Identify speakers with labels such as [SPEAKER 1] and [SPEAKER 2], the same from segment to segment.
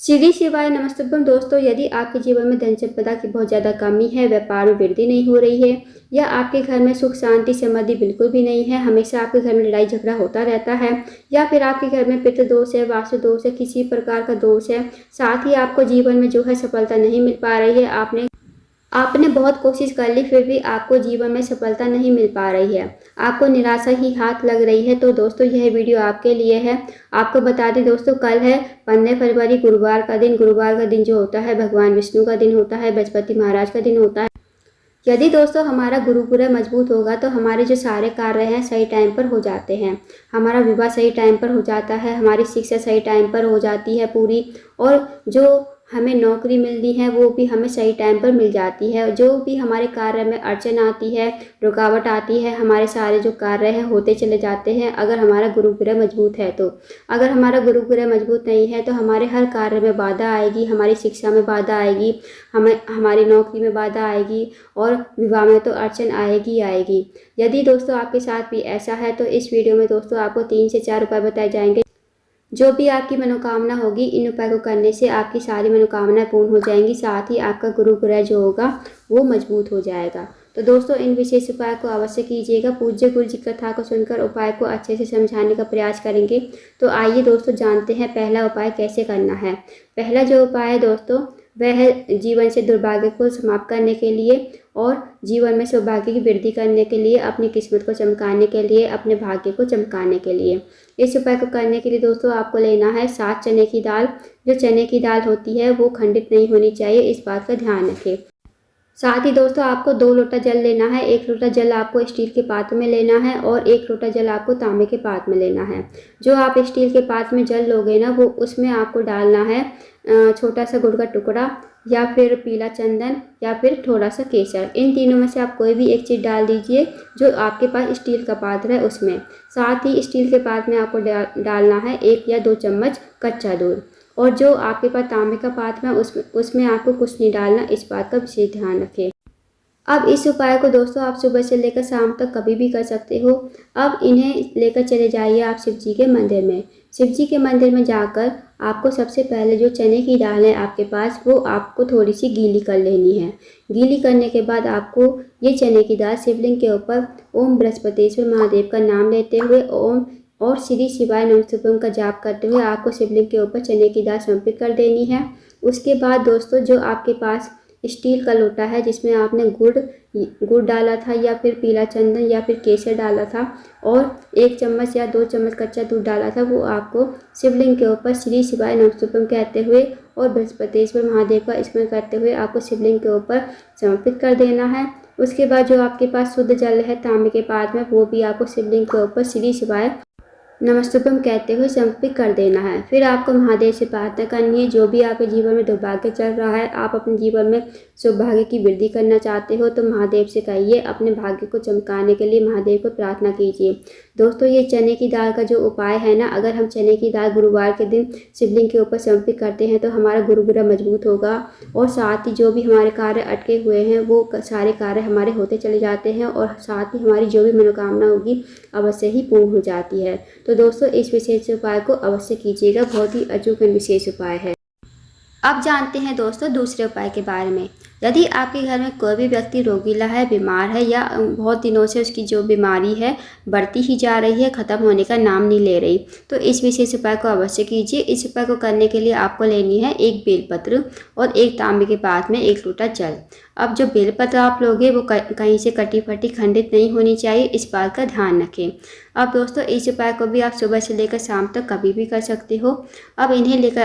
[SPEAKER 1] श्री शिवाय नमस्तुभ्यम। दोस्तों, यदि आपके जीवन में धन संपदा की बहुत ज़्यादा कमी है, व्यापार में वृद्धि नहीं हो रही है, या आपके घर में सुख शांति समृद्धि बिल्कुल भी नहीं है, हमेशा आपके घर में लड़ाई झगड़ा होता रहता है, या फिर आपके घर में पितृ दोष है, वास्तु दोष है, किसी प्रकार का दोष है, साथ ही आपको जीवन में जो है सफलता नहीं मिल पा रही है, आपने बहुत कोशिश कर ली फिर भी आपको जीवन में सफलता नहीं मिल पा रही है, आपको निराशा ही हाथ लग रही है, तो दोस्तों यह वीडियो आपके लिए है। आपको बता दें दोस्तों, कल है 15 फरवरी, गुरुवार का दिन। गुरुवार का दिन जो होता है भगवान विष्णु का दिन होता है, बृहस्पति महाराज का दिन होता है। यदि दोस्तों हमारा गुरु ग्रह मजबूत होगा तो हमारे जो सारे कार्य हैं सही टाइम पर हो जाते हैं, हमारा विवाह सही टाइम पर हो जाता है, हमारी शिक्षा सही टाइम पर हो जाती है पूरी, और जो हमें नौकरी मिलनी है वो भी हमें सही टाइम पर मिल जाती है। जो भी हमारे कार्य में अड़चन आती है, रुकावट आती है, हमारे सारे जो कार्य हैं होते चले जाते हैं, अगर हमारा गुरु ग्रह मजबूत है तो। अगर हमारा गुरु ग्रह मजबूत नहीं है तो हमारे हर कार्य में बाधा आएगी, हमारी शिक्षा में बाधा आएगी, हमारी नौकरी में बाधा आएगी, और विवाह में तो अड़चन आएगी आएगी। यदि दोस्तों आपके साथ भी ऐसा है तो इस वीडियो में दोस्तों आपको 3 से 4 उपाय बताए जाएंगे। जो भी आपकी मनोकामना होगी, इन उपाय को करने से आपकी सारी मनोकामनाएं पूर्ण हो जाएंगी, साथ ही आपका गुरु ग्रह जो होगा वो मजबूत हो जाएगा। तो दोस्तों इन विशेष उपाय को अवश्य कीजिएगा। पूज्य गुरु जी कथा को सुनकर उपाय को अच्छे से समझाने का प्रयास करेंगे। तो आइए दोस्तों जानते हैं पहला उपाय कैसे करना है। पहला जो उपाय है दोस्तों वह है जीवन से दुर्भाग्य को समाप्त करने के लिए और जीवन में सौभाग्य की वृद्धि करने के लिए, अपनी किस्मत को चमकाने के लिए, अपने भाग्य को चमकाने के लिए। इस उपाय को करने के लिए दोस्तों आपको लेना है 7 चने की दाल। जो चने की दाल होती है वो खंडित नहीं होनी चाहिए, इस बात का ध्यान रखें। साथ ही दोस्तों आपको 2 लोटा जल लेना है। 1 लोटा जल आपको स्टील के पात्र में लेना है और 1 लोटा जल आपको तांबे के पात्र में लेना है। जो आप स्टील के पात्र में जल लोगे ना, वो उसमें आपको डालना है छोटा सा गुड़ का टुकड़ा, या फिर पीला चंदन, या फिर थोड़ा सा केसर। इन तीनों में से आप कोई भी एक चीज़ डाल दीजिए जो आपके पास स्टील का पात्र है उसमें। साथ ही स्टील के पात्र में आपको डालना है 1 या 2 चम्मच कच्चा दूध, और जो आपके पास तांबे का पात्र है उसमें आपको कुछ नहीं डालना, इस बात का विशेष ध्यान रखें। अब इस उपाय को दोस्तों आप सुबह से लेकर शाम तक कभी भी कर सकते हो। अब इन्हें लेकर चले जाइए आप शिव जी के मंदिर में। शिव जी के मंदिर में जाकर आपको सबसे पहले जो चने की दाल है आपके पास, वो आपको थोड़ी सी गीली कर लेनी है। गीली करने के बाद आपको ये चने की दाल शिवलिंग के ऊपर ओम बृहस्पतिश्वर महादेव का नाम लेते हुए ओम और श्री शिवाय नमस्तुभ्यम का जाप करते हुए आपको शिवलिंग के ऊपर चने की दाल समर्पित कर देनी है। उसके बाद दोस्तों जो आपके पास स्टील का लोटा है जिसमें आपने गुड़ डाला था, या फिर पीला चंदन, या फिर केसर डाला था, और 1 चम्मच या 2 चम्मच कच्चा दूध डाला था, वो आपको शिवलिंग के ऊपर श्री शिवाय नमस्तुभ्यम कहते हुए और बृहस्पतिश्वर महादेव का स्मरण करते हुए आपको शिवलिंग के ऊपर समर्पित कर देना है। उसके बाद जो आपके पास शुद्ध जल है तांबे के पात्र में, वो भी आपको शिवलिंग के ऊपर श्री शिवाय नमस्तुभ्यम कहते हुए समर्पित कर देना है। फिर आपको महादेव से प्रार्थना करनी है, जो भी आपके जीवन में दुर्भाग्य चल रहा है, आप अपने जीवन में सौभाग्य की वृद्धि करना चाहते हो, तो महादेव से कहिए, अपने भाग्य को चमकाने के लिए महादेव को प्रार्थना कीजिए। दोस्तों ये चने की दाल का जो उपाय है ना, अगर हम चने की दाल गुरुवार के दिन शिवलिंग के ऊपर समर्पित करते हैं तो हमारा गुरु ग्रह मजबूत होगा, और साथ ही जो भी हमारे कार्य अटके हुए हैं वो सारे कार्य हमारे होते चले जाते हैं, और साथ ही हमारी जो भी मनोकामना होगी अवश्य ही पूर्ण हो जाती है। तो दोस्तों इस विशेष उपाय को अवश्य कीजिएगा, बहुत ही अचूक विशेष उपाय है। अब जानते हैं दोस्तों दूसरे उपाय के बारे में। यदि आपके घर में कोई भी व्यक्ति रोगीला है, बीमार है, या बहुत दिनों से उसकी जो बीमारी है बढ़ती ही जा रही है, ख़त्म होने का नाम नहीं ले रही, तो इस विशेष उपाय को अवश्य कीजिए। इस उपाय को करने के लिए आपको लेनी है 1 बेलपत्र और 1 तांबे के पात्र में 1 लोटा जल। अब जो बेलपत्र आप लोगे वो कहीं से कटी फटी खंडित नहीं होनी चाहिए, इस बात का ध्यान रखें। अब दोस्तों इस उपाय को भी आप सुबह से लेकर शाम तक कभी भी कर सकते हो। अब इन्हें लेकर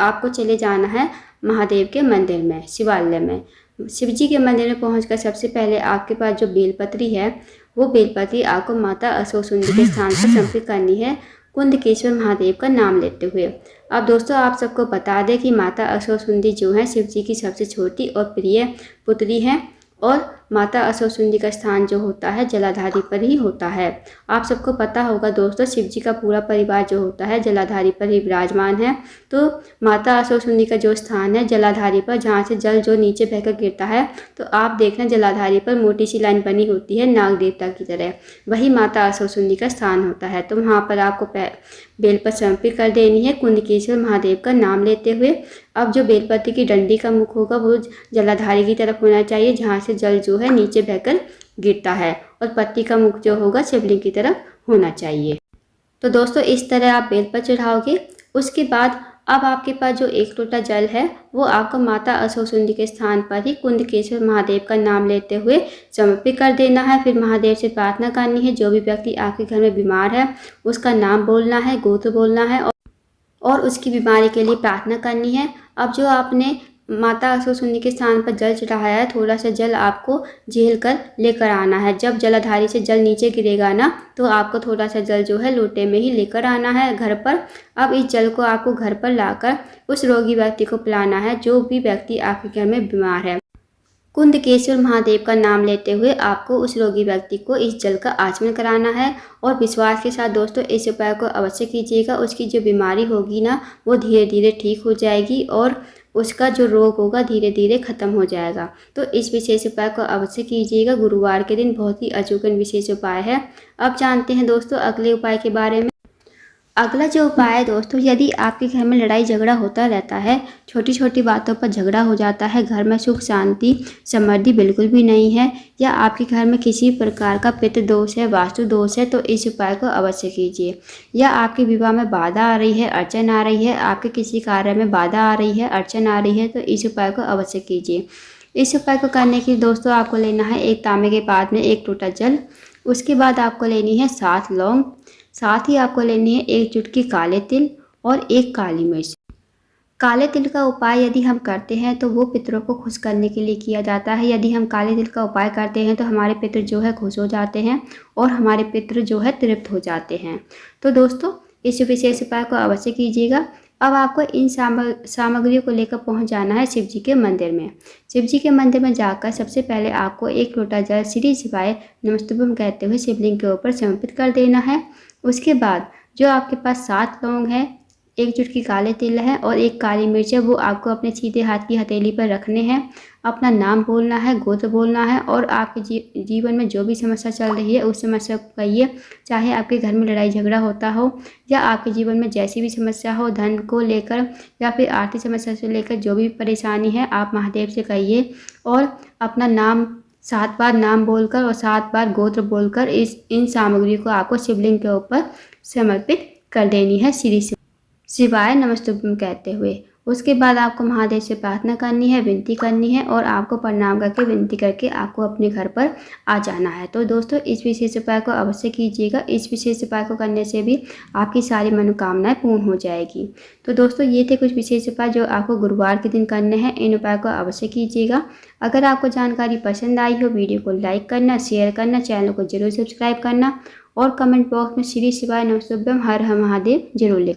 [SPEAKER 1] आपको चले जाना है महादेव के मंदिर में, शिवालय में। शिव जी के मंदिर में पहुंचकर सबसे पहले आपके पास जो बेलपत्री है, वो बेलपत्री आपको माता असोसुंदी के स्थान पर समर्पित करनी है, कुंदकेश्वर महादेव का नाम लेते हुए। अब दोस्तों आप सबको बता दें कि माता असोसुंदी जो है शिव जी की सबसे छोटी और प्रिय पुत्री है, और माता असोसुंदी का स्थान जो होता है जलाधारी पर ही होता है। आप सबको पता होगा दोस्तों, शिव जी का पूरा परिवार जो होता है जलाधारी पर ही विराजमान है। तो माता असोसुंदी का जो स्थान है जलाधारी पर, जहाँ से जल जो नीचे बहकर गिरता है, तो आप देखना जलाधारी पर मोटी सी लाइन बनी होती है नाग देवता की तरह, वही माता असोसुंदी का स्थान होता है। तो वहाँ पर आपको बेलपत्र समर्पित कर देनी है कुंदकेश्वर महादेव का नाम लेते हुए। अब जो बेलपत्र की डंडी का मुख होगा वो जलाधारी की तरफ होना चाहिए, जहाँ से जल जो है नीचे बहकर गिरता है, और पत्ती का मुख जो होगा शिवलिंग की तरफ होना चाहिए। तो दोस्तों इस तरह आप बेलपत्र चढ़ाओगे। उसके बाद अब आपके पास जो 1 लोटा जल है वो आपको माता अशोकसुंदरी के स्थान पर ही कुंदकेश्वर महादेव का नाम लेते हुए समर्पित कर देना है। फिर महादेव से प्रार्थना करनी है। जो भी व्यक्ति आपके घर में बीमार है उसका नाम बोलना है, गोत्र बोलना है और उसकी बीमारी के लिए प्रार्थना करनी है। अब जो आपने माता अशोकसुंदरी के स्थान पर जल चढ़ाया है, थोड़ा सा जल आपको झेल कर लेकर आना है। जब जलाधारी से जल नीचे गिरेगा ना, तो आपको थोड़ा सा जल जो है लोटे में ही लेकर आना है घर पर। अब इस जल को आपको घर पर लाकर उस रोगी व्यक्ति को पिलाना है, जो भी व्यक्ति आपके घर में बीमार है। कुंदकेश्वर महादेव का नाम लेते हुए आपको उस रोगी व्यक्ति को इस जल का आचमन कराना है। और विश्वास के साथ दोस्तों इस उपाय को अवश्य कीजिएगा। उसकी जो बीमारी होगी ना वो धीरे धीरे ठीक हो जाएगी और उसका जो रोग होगा धीरे धीरे खत्म हो जाएगा। तो इस विशेष उपाय को अवश्य कीजिएगा। गुरुवार के दिन बहुत ही अचूक विशेष उपाय है। अब जानते हैं दोस्तों अगले उपाय के बारे में। अगला जो उपाय है दोस्तों, यदि आपके घर में लड़ाई झगड़ा होता रहता है, छोटी छोटी बातों पर झगड़ा हो जाता है, घर में सुख शांति समृद्धि बिल्कुल भी नहीं है, या आपके घर में किसी प्रकार का पितृ दोष है, वास्तु दोष है, तो इस उपाय को अवश्य कीजिए। या आपके विवाह में बाधा आ रही है, अड़चन आ रही है, आपके किसी कार्य में बाधा आ रही है, अड़चन आ रही है, तो इस उपाय को अवश्य कीजिए। इस उपाय को करने के लिए दोस्तों आपको लेना है 1 तांबे के पात्र में 1 लोटा जल। उसके बाद आपको लेनी है 7 लौंग, साथ ही आपको लेनी है 1 चुटकी काले तिल और 1 काली मिर्च। काले तिल का उपाय यदि हम करते हैं तो वो पितरों को खुश करने के लिए किया जाता है। यदि हम काले तिल का उपाय करते हैं तो हमारे पितर जो है खुश हो जाते हैं और हमारे पितर जो है तृप्त हो जाते हैं। तो दोस्तों इस विशेष उपाय को अवश्य कीजिएगा। अब आपको इन सामग्रियों को लेकर पहुंच जाना है शिव जी के मंदिर में। शिव जी के मंदिर में जाकर सबसे पहले आपको 1 लोटा जल श्री शिवाय नमस्तुभ्यम कहते हुए शिवलिंग के ऊपर समर्पित कर देना है। उसके बाद जो आपके पास 7 लौंग है, 1 चुटकी काले तिल है और 1 काली मिर्च है, वो आपको अपने सीधे हाथ की हथेली पर रखने हैं। अपना नाम बोलना है, गोत्र बोलना है और आपके जीवन में जो भी समस्या चल रही है उस समस्या को कहिए। चाहे आपके घर में लड़ाई झगड़ा होता हो या आपके जीवन में जैसी भी समस्या हो, धन को लेकर या फिर आर्थिक समस्या से लेकर जो भी परेशानी है, आप महादेव से कहिए और अपना नाम 7 बार नाम बोलकर और 7 बार गोत्र बोलकर इन सामग्रियों को आपको शिवलिंग के ऊपर समर्पित कर देनी है श्री शिवाय नमस्तुभ्यम कहते हुए। उसके बाद आपको महादेव से प्रार्थना करनी है, विनती करनी है और आपको प्रणाम करके विनती करके आपको अपने घर पर आ जाना है। तो दोस्तों इस विशेष उपाय को अवश्य कीजिएगा। इस विशेष उपाय को करने से भी आपकी सारी मनोकामनाएं पूर्ण हो जाएगी। तो दोस्तों ये थे कुछ विशेष उपाय जो आपको गुरुवार के दिन करने हैं। इन उपाय को अवश्य कीजिएगा। अगर आपको जानकारी पसंद आई हो, वीडियो को लाइक करना, शेयर करना, चैनल को जरूर सब्सक्राइब करना और कमेंट बॉक्स में श्री शिवाय नमस्तुभ्यम हर हर महादेव जरूर लिखना।